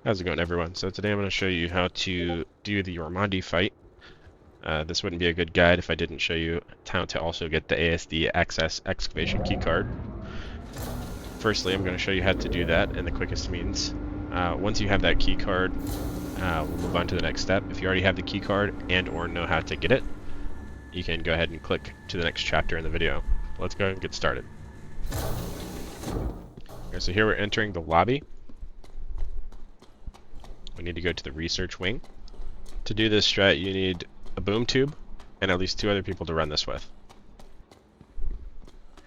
How's it going, everyone? So today I'm going to show you how to do the Yormandi Fight. This wouldn't be a good guide if I didn't show you how to also get the ASD Access Excavation keycard. Firstly, I'm going to show you how to do that in the quickest means. Once you have that keycard, we'll move on to the next step. If you already have the keycard and or know how to get it, you can go ahead and click to the next chapter in the video. Let's go and get started. Okay, so here we're entering the lobby. We need to go to the research wing. To do this strat, you need a Boomtube and at least 2 other people to run this with.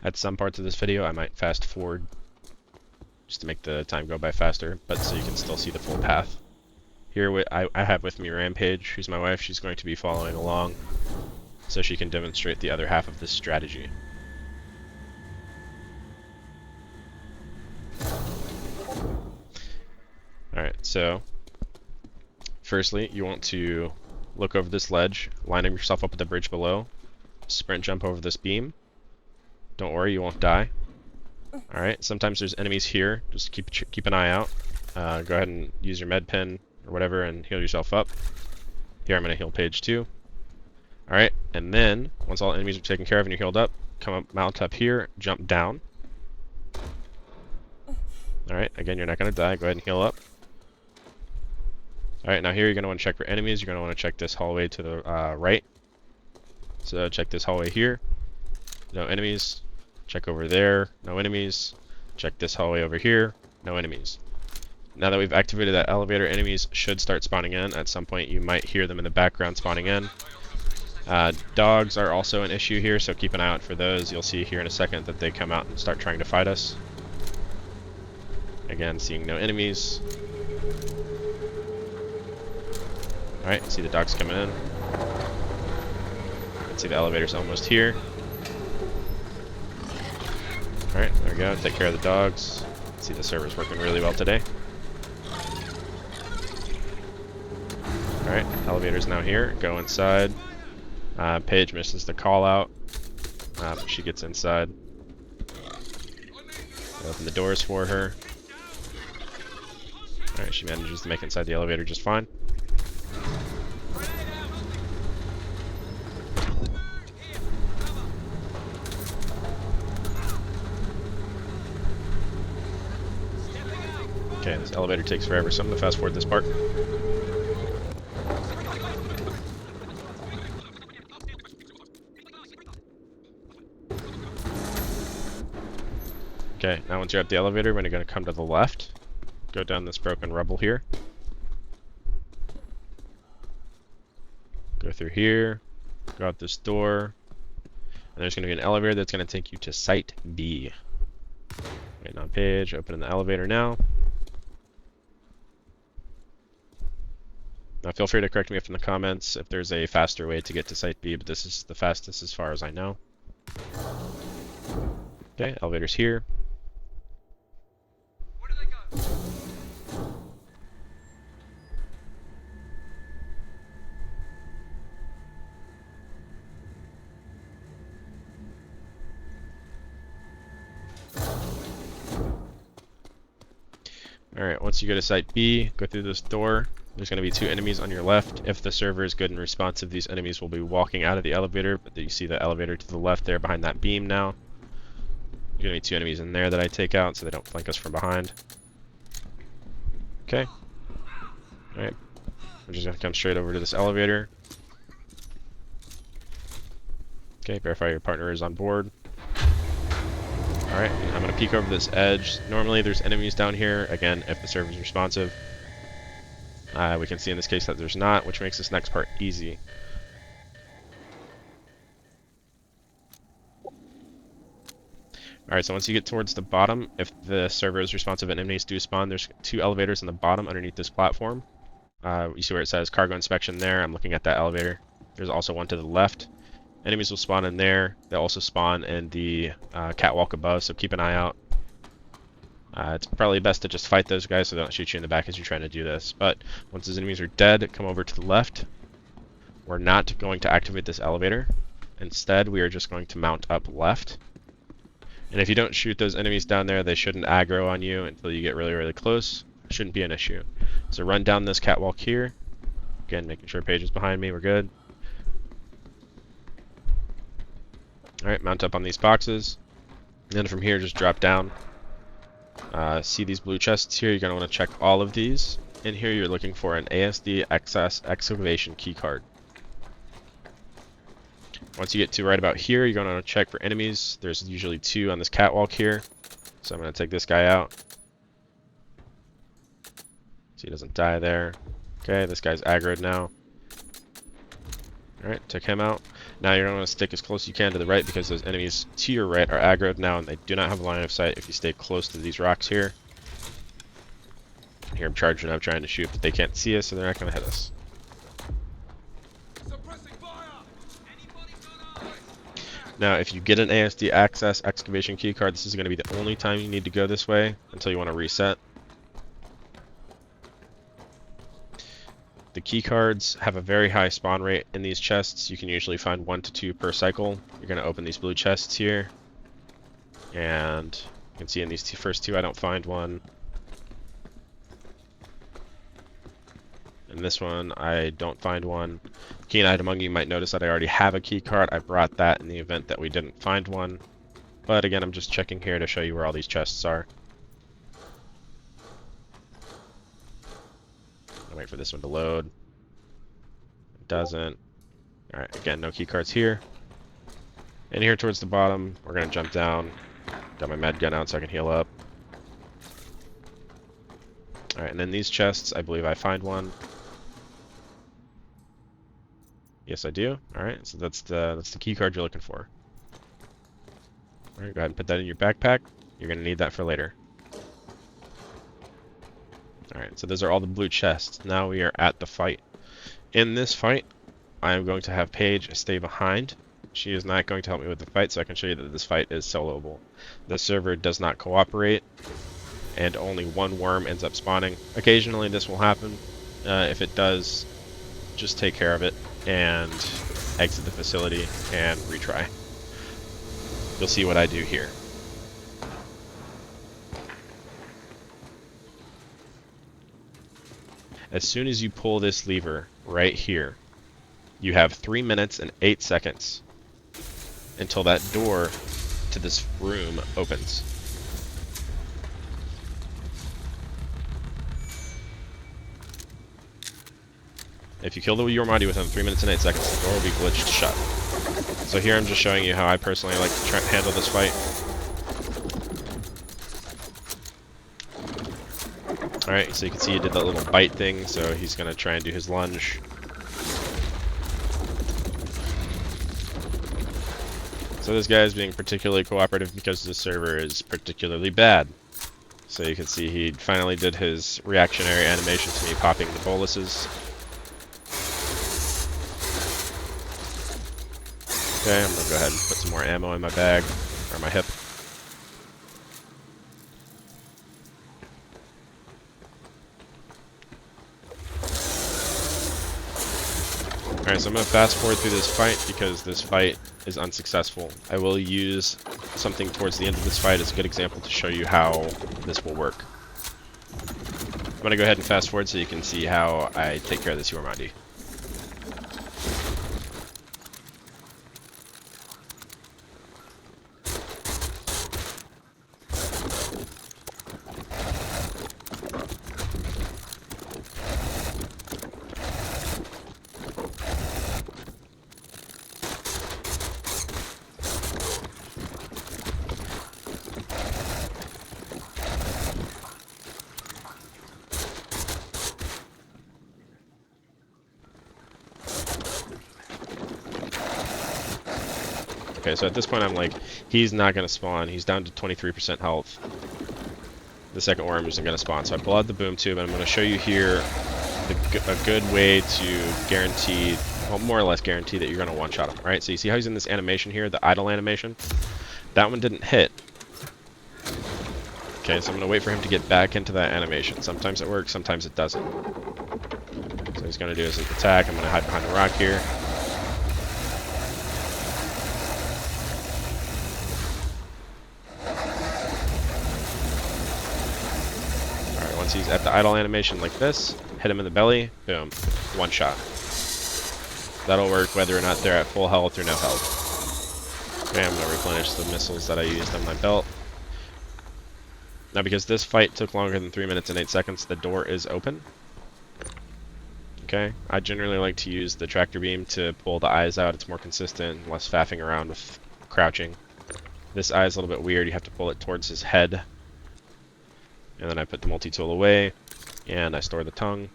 At some parts of this video, I might fast forward just to make the time go by faster, but so you can still see the full path. Here I have with me Rampage, who's my wife. She's going to be following along so she can demonstrate the other half of this strategy. Alright, so firstly, you want to look over this ledge, line yourself up with the bridge below, sprint jump over this beam. Don't worry, you won't die. Alright, sometimes there's enemies here, just keep an eye out. Go ahead and use your med pen or whatever and heal yourself up. Here I'm going to heal Paige too. Alright, and then, once all enemies are taken care of and you're healed up, come up, mount up here, jump down. Alright, again, you're not going to die, go ahead and heal up. Alright, now here you're going to want to check for enemies. You're going to want to check this hallway to the right. So check this hallway here. No enemies. Check over there. No enemies. Check this hallway over here. No enemies. Now that we've activated that elevator, enemies should start spawning in. At some point you might hear them in the background spawning in. Dogs are also an issue here, so keep an eye out for those. You'll see here in a second that they come out and start trying to fight us. Again, seeing no enemies. Alright, see the dogs coming in. Let's see the elevator's almost here. Alright, there we go. Take care of the dogs. See the server's working really well today. Alright, elevator's now here. Go inside. Paige misses the call out. She gets inside. Open the doors for her. Alright, she manages to make it inside the elevator just fine. Okay, this elevator takes forever, so I'm going to fast forward this part. Okay, now once you're at the elevator, we're going to come to the left. Go down this broken rubble here. Go through here. Go out this door. And there's going to be an elevator that's going to take you to Site B. Waiting on Paige. Opening the elevator now. Now feel free to correct me in the comments if there's a faster way to get to Site B, but this is the fastest as far as I know. Okay, elevator's here. Where do they go? Alright, once you go to Site B, go through this door. There's going to be 2 enemies on your left. If the server is good and responsive, these enemies will be walking out of the elevator, but you see the elevator to the left there behind that beam now. There's going to be 2 enemies in there that I take out so they don't flank us from behind. Okay. Alright. We're just going to come straight over to this elevator. Okay, verify your partner is on board. Alright, I'm going to peek over this edge. Normally there's enemies down here, again, if the server is responsive. We can see in this case that there's not, which makes this next part easy. Alright, so once you get towards the bottom, if the server is responsive and enemies do spawn, there's 2 elevators in the bottom underneath this platform. You see where it says cargo inspection there. I'm looking at that elevator. There's also one to the left. Enemies will spawn in there. They'll also spawn in the catwalk above, so keep an eye out. It's probably best to just fight those guys so they don't shoot you in the back as you're trying to do this. But once those enemies are dead, come over to the left. We're not going to activate this elevator. Instead, we are just going to mount up left. And if you don't shoot those enemies down there, they shouldn't aggro on you until you get really, really close. Shouldn't be an issue. So run down this catwalk here. Again, making sure Paige is behind me. We're good. Alright, mount up on these boxes. And then from here, just drop down. See these blue chests here? You're going to want to check all of these. In here, you're looking for an ASD Access Excavation key card. Once you get to right about here, you're going to want to check for enemies. There's usually 2 on this catwalk here. So I'm going to take this guy out. So he doesn't die there. Okay, this guy's aggroed now. Alright, took him out. Now you're going to want to stick as close as you can to the right because those enemies to your right are aggroed now and they do not have a line of sight if you stay close to these rocks here. Here I'm charging up trying to shoot, but they can't see us, so they're not going to hit us. Now, if you get an ASD Access Excavation keycard, this is going to be the only time you need to go this way until you want to reset. The keycards have a very high spawn rate in these chests. You can usually find 1 to 2 per cycle. You're going to open these blue chests here. And you can see in these first 2 I don't find one. In this one, I don't find one. Keen-eyed among you might notice that I already have a key card. I brought that in the event that we didn't find one. But again, I'm just checking here to show you where all these chests are. I'll wait for this one to load. It doesn't. Alright, again, no key cards here. And here towards the bottom, we're going to jump down. Got my med gun out so I can heal up. Alright, and then these chests, I believe I find one. Yes, I do. Alright, so that's the key card you're looking for. Alright, go ahead and put that in your backpack. You're going to need that for later. Alright, so those are all the blue chests. Now we are at the fight. In this fight, I am going to have Paige stay behind. She is not going to help me with the fight, so I can show you that this fight is soloable. The server does not cooperate, and only 1 worm ends up spawning. Occasionally this will happen. If it does, just take care of it and exit the facility and retry. You'll see what I do here. As soon as you pull this lever right here, you have 3 minutes and 8 seconds until that door to this room opens. If you kill the Yormandi within 3 minutes and 8 seconds, the door will be glitched shut. So here I'm just showing you how I personally like to handle this fight. Alright, so you can see he did that little bite thing, so he's going to try and do his lunge. So this guy is being particularly cooperative because the server is particularly bad. So you can see he finally did his reactionary animation to me popping the boluses. Okay, I'm going to go ahead and put some more ammo in my bag, or my hip. Alright, so I'm going to fast forward through this fight because this fight is unsuccessful. I will use something towards the end of this fight as a good example to show you how this will work. I'm going to go ahead and fast forward so you can see how I take care of this Yormandi. Okay, so at this point I'm like, he's not going to spawn. He's down to 23% health. The second worm isn't going to spawn. So I pull out the Boomtube, and I'm going to show you here a good way to guarantee, well, more or less guarantee that you're going to one-shot him. Alright, so you see how he's in this animation here, the idle animation? That one didn't hit. Okay, so I'm going to wait for him to get back into that animation. Sometimes it works, sometimes it doesn't. So he's going to do his attack. I'm going to hide behind the rock here. Once he's at the idle animation like this, hit him in the belly, boom, one shot. That'll work whether or not they're at full health or no health. Okay, I'm going to replenish the missiles that I used on my belt. Now because this fight took longer than 3 minutes and 8 seconds, the door is open. Okay, I generally like to use the tractor beam to pull the eyes out. It's more consistent, less faffing around with crouching. This eye is a little bit weird. You have to pull it towards his head. And then I put the multi-tool away, and I store the tongue.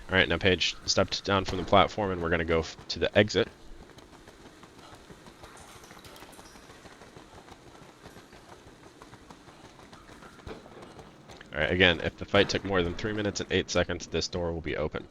Alright, now Paige stepped down from the platform, and we're going to go to the exit. Alright, again, if the fight took more than 3 minutes and 8 seconds, this door will be open.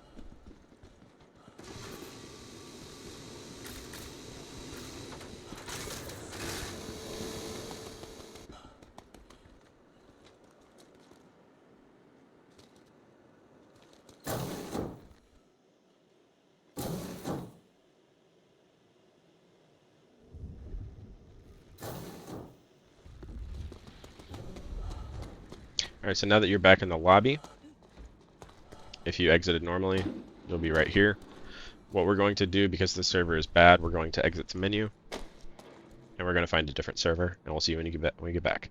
Alright, so now that you're back in the lobby, if you exited normally, you'll be right here. What we're going to do, because the server is bad, we're going to exit the menu, and we're going to find a different server, and we'll see you when you get back.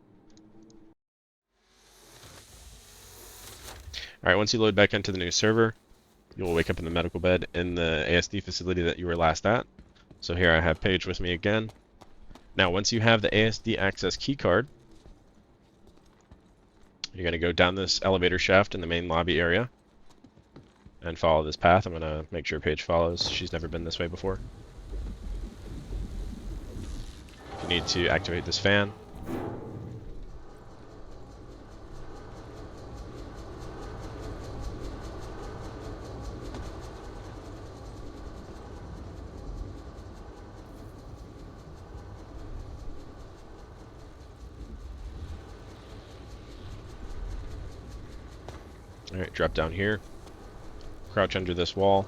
Alright, once you load back into the new server, you'll wake up in the medical bed in the ASD facility that you were last at. So here I have Paige with me again. Now, once you have the ASD Access Key Card, you're going to go down this elevator shaft in the main lobby area and follow this path. I'm going to make sure Paige follows. She's never been this way before. You need to activate this fan. Alright, drop down here, crouch under this wall,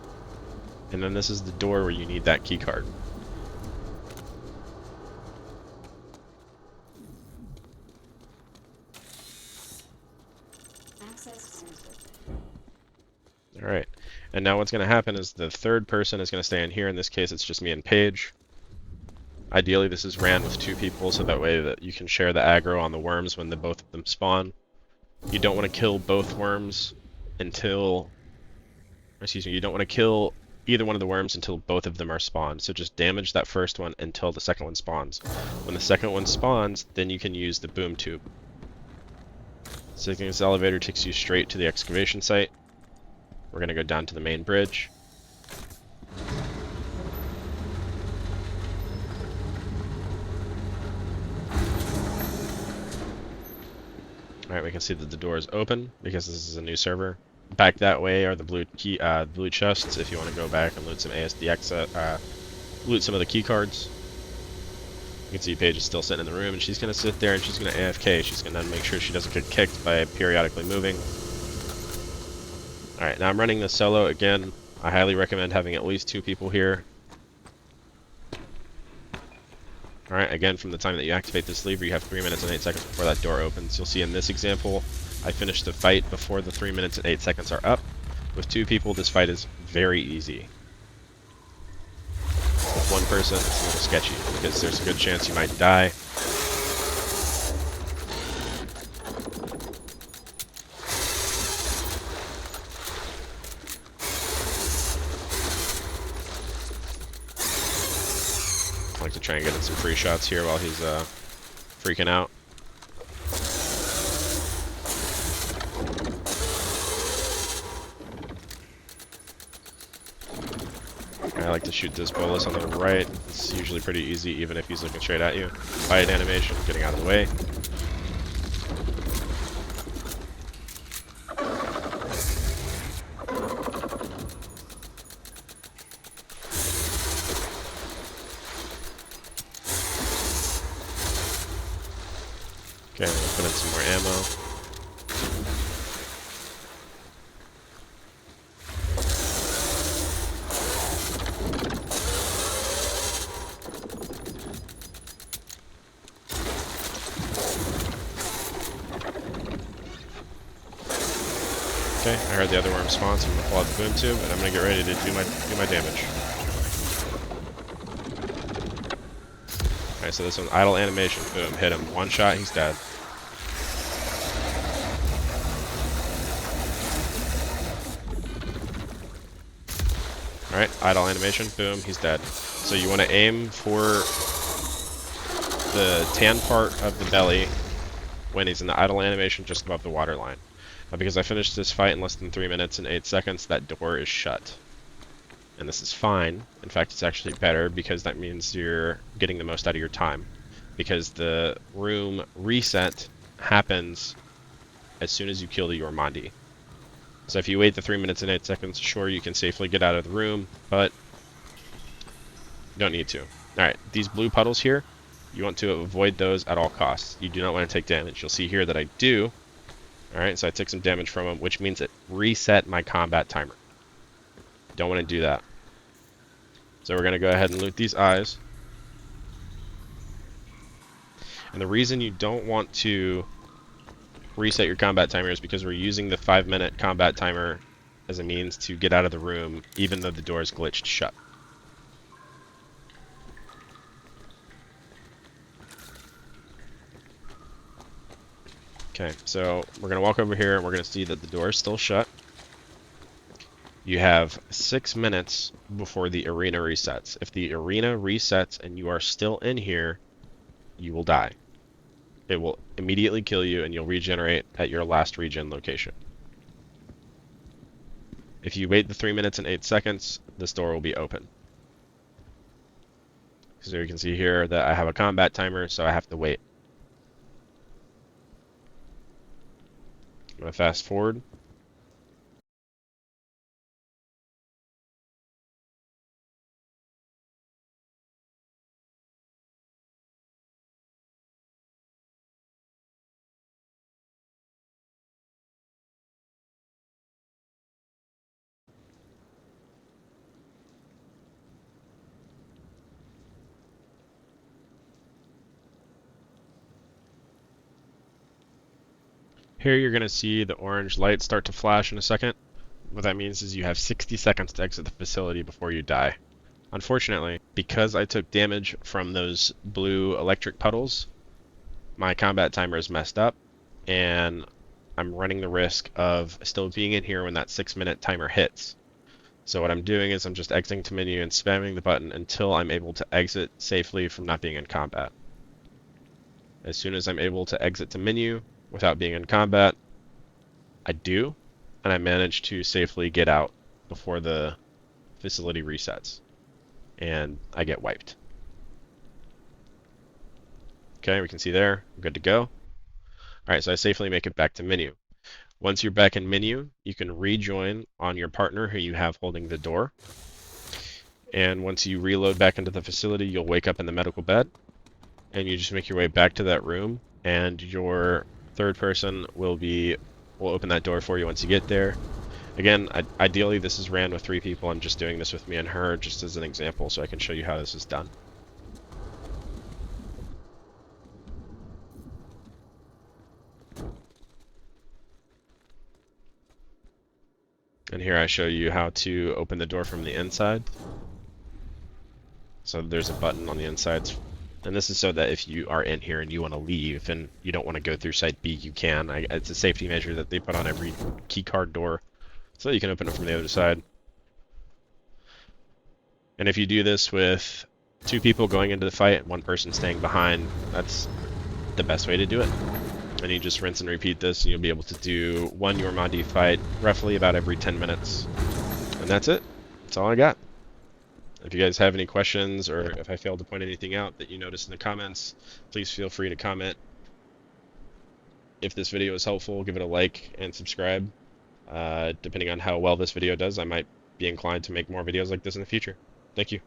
and then this is the door where you need that key card. Alright, and now what's going to happen is the third person is going to stay in here. In this case, it's just me and Paige. Ideally, this is ran with 2 people, so that way that you can share the aggro on the worms when both of them spawn. You don't want to kill both worms until, you don't want to kill either one of the worms until both of them are spawned. So just damage that first one until the second one spawns. When the second one spawns, then you can use the Boomtube. So this elevator takes you straight to the excavation site. We're going to go down to the main bridge. Alright, we can see that the door is open because this is a new server. Back that way are the blue chests if you want to go back and loot some ASD access, loot some of the key cards. You can see Paige is still sitting in the room, and she's going to sit there and she's going to AFK. She's going to make sure she doesn't get kicked by periodically moving. Alright, now I'm running this solo again. I highly recommend having at least 2 people here. Alright, again, from the time that you activate this lever, you have 3 minutes and 8 seconds before that door opens. You'll see in this example, I finished the fight before the 3 minutes and 8 seconds are up. With 2 people, this fight is very easy. With 1 person, it's a little sketchy, because there's a good chance you might die. I like to try and get in some free shots here while he's freaking out. I like to shoot this bolus on the right. It's usually pretty easy even if he's looking straight at you. Fight animation, getting out of the way. Okay, I'm gonna put in some more ammo. Okay, I heard the other worm spawn, so I'm gonna pull out the boom tube, and I'm gonna get ready to do my damage. Alright, so this one's idle animation. Boom, hit him. One shot, he's dead. Alright, idle animation. Boom, he's dead. So you want to aim for the tan part of the belly when he's in the idle animation just above the water line. Because I finished this fight in less than 3 minutes and 8 seconds, that door is shut. And this is fine. In fact, it's actually better because that means you're getting the most out of your time. Because the room reset happens as soon as you kill the Yormandi. So if you wait the 3 minutes and 8 seconds, sure, you can safely get out of the room, but you don't need to. Alright, these blue puddles here, you want to avoid those at all costs. You do not want to take damage. You'll see here that I do. Alright, so I took some damage from him, which means it reset my combat timer. Don't want to do that. So we're going to go ahead and loot these eyes. And the reason you don't want to reset your combat timer is because we're using the 5-minute combat timer as a means to get out of the room, even though the door is glitched shut. Okay, so we're going to walk over here and we're going to see that the door is still shut. You have 6 minutes before the arena resets. If the arena resets and you are still in here, you will die. It will immediately kill you and you'll regenerate at your last regen location. If you wait the 3 minutes and 8 seconds, this door will be open. So you can see here that I have a combat timer, so I have to wait. I'm going to fast forward. Here you're going to see the orange light start to flash in a second. What that means is you have 60 seconds to exit the facility before you die. Unfortunately, because I took damage from those blue electric puddles, my combat timer is messed up, and I'm running the risk of still being in here when that 6-minute timer hits. So what I'm doing is I'm just exiting to menu and spamming the button until I'm able to exit safely from not being in combat. As soon as I'm able to exit to menu without being in combat, I do, and I manage to safely get out before the facility resets, and I get wiped. Okay, we can see there, I'm good to go. Alright, so I safely make it back to menu. Once you're back in menu, you can rejoin on your partner who you have holding the door. And once you reload back into the facility, you'll wake up in the medical bed, and you just make your way back to that room, and your third person will open that door for you once you get there. Again, ideally this is ran with 3 people. I'm just doing this with me and her just as an example so I can show you how this is done. And here I show you how to open the door from the inside. So there's a button on the inside. And this is so that if you are in here and you want to leave and you don't want to go through site B, you can. It's a safety measure that they put on every keycard door so that you can open it from the other side. And if you do this with 2 people going into the fight and 1 person staying behind, that's the best way to do it. And you just rinse and repeat this and you'll be able to do 1 Yormandi fight roughly about every 10 minutes. And that's it. That's all I got. If you guys have any questions or if I failed to point anything out that you noticed in the comments, please feel free to comment. If this video is helpful, give it a like and subscribe. Depending on how well this video does, I might be inclined to make more videos like this in the future. Thank you.